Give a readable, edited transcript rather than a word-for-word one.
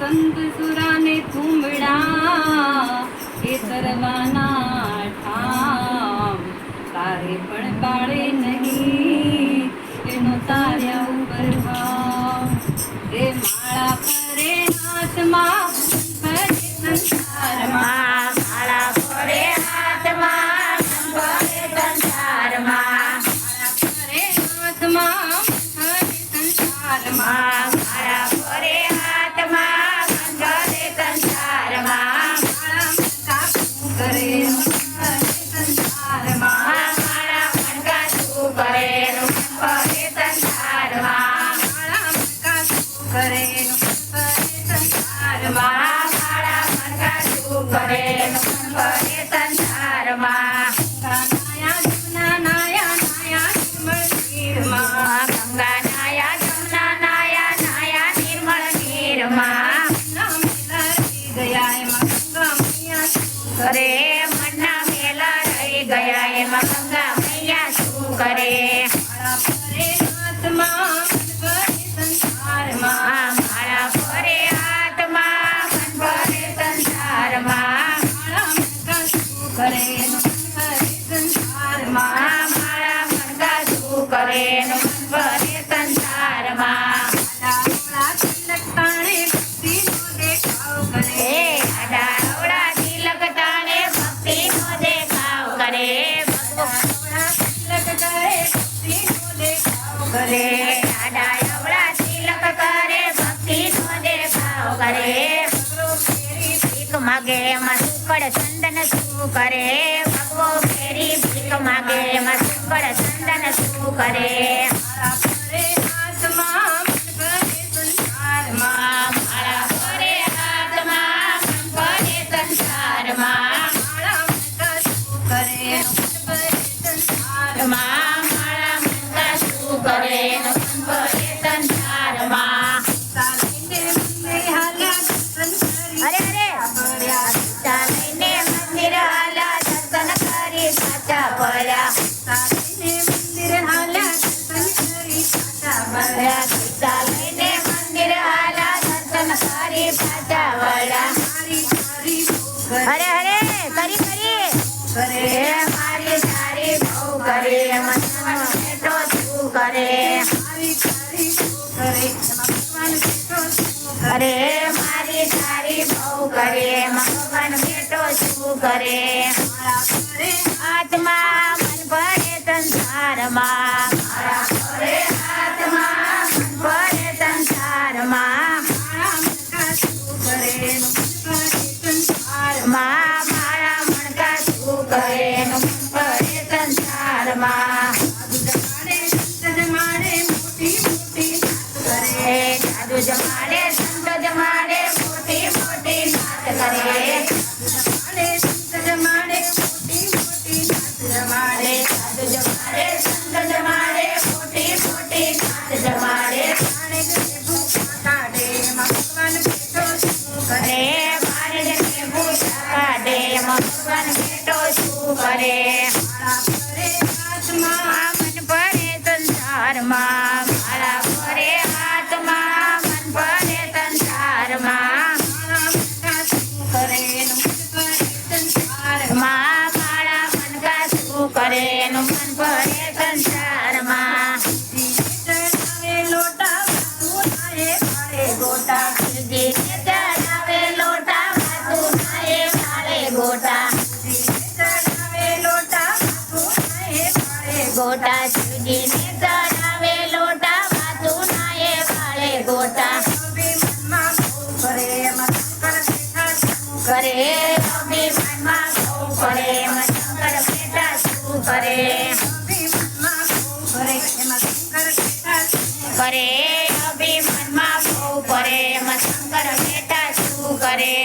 સંત સુરાને થુમડા એ કરવાના ઠામ તારે પણ પાળે નહીં એનો તાર્યા ઉપર ભાવ એ માળા ફરે હાથમાં ફરે સંસારમાં માળા ફરે હાથમાં ફરે સંસારમાં માળા ફરે હાથમાં ફરે સંસારમાં માળા ફરે હાથમાં ફરે સંસારમાં માળા કાપું કરે સંસારમાં માળા મનકા શું કરે ફરે સંસારમાં માળા કાપું કરે સંસારમાં માળા મનકા શું કરે ફરે સંસારમાં નાયા જમના નાયા નાયા નિર્મળ નીરમાં ગંગા નાયા જમના નાયા નાયા નિર્મળ નીરમાં નામ લઈ ગયા એમાં ગંગા મૈયા કરે મનના મેલા રહી ગયા એમાં ગંગા મૈયા શું કરે માળા ફરે હાથમાં ફરે સંસારમાં માળા ફરે હાથમાં ફરે સંસારમાં માળા મનકા શું કરે ફરે સંસારમાં માળા મનકા શું કરે ફરે સંસારમાં માળા તિલક તાણે ભક્તિનો દેખાવ કરે એ આડાવડા તિલક તાણે ભક્તિનો દેખાવ કરે માળા તિલક તાણે ભક્તિનો દેખાવ કરે આડાવડા તિલક કરે ભક્તિનો દેખાવ કરે ભગરો ફેરી ભીખ માગે એમાં સુકડ ચંદન શું કરે ભગવો ફેરી ભીખ માગે એમાં સુકડ ચંદન શું કરે માળા ફરે હાથમાં ફરે સંસારમાં માળા ફરે હાથમાં ફરે સંસારમાં માળા મનકા શું કરે ફરે સંસારમાં માળા મનકા શું કરે ફરે સંસારમાં ચાલીને મંદિર હાલ્યા દર્શન કરી અરે પડ્યા ચાલીને મંદિર હાલ્યા દર્શન કરી સાચા પડ્યા ચાલીને મંદિર હાલ્યા દર્શન કરી પાછા વળ્યા ચાલીને મંદિર હાલ્યા દર્શન કરી પાછા વળ્યા મારી સારી બહુ અરે અરે કરી કરે મારી સારી બહુ કરે મનમાં બેઠો શું કરે મારી સારી બહુ કરે એમાં ભગવાન બેઠો શું કરે અરે મારી સારી બહુ કરે ભગવાન બેઠો શું કરે માળા ફરે આત્મા મન ભરે સંસારમાં મારા ભરે આત્મા મન ભરે સંસારમાં માળા મનકા શું કરે ફરે સંસારમાં મારા મણકા શું કરે મન ભરે સંસારમાં સાધુ જમાડે સંત જમાડે મોટી મોટી નાચ કરે સાધુ જમાડે સંત જમાડે મોટી મોટી નાચ જમાડે સાધુ જમાડે સંત જમાડે મોટી મોટી નાચ જમાડે જાણે કે ભૂખા કાઢે એમાં ભગવાન બેઠો શું કરે મારે ભૂષા કાઢે ભગવાન બેઠો શું કરે માળા ફરે હાથમાં મન ભરે સંસારમાં મારા ભરે હાથમાં મન ભરે સંસારમાં માળા મનકા શું કરે મન ભરે સંસારમાં મારા મનકા શું કરે મન ભરે સંસારમાં ચડાવે લોટા વાસુનાએ ભાળે ગોટા જીને ચડાવે લોટા વાસુનાએ ભાળે ગોટા ચડાવે લોટા વાસુનાએ ભાળે ગોટા શિવજીને ચડાવે લોટા વાસુનાએ ભાળે ગોટા અભિમાનમાં બહુ કરે એમાં શંકર બેઠા શું કરે અભિમાનમાં બહુ કરે શંકર બેટા શું કરે અભિમાનમાં બહુ કરે એમાં શંકર બેઠા શું કરે અભિમાનમાં બહુ કરે શંકર બેટા શું કરે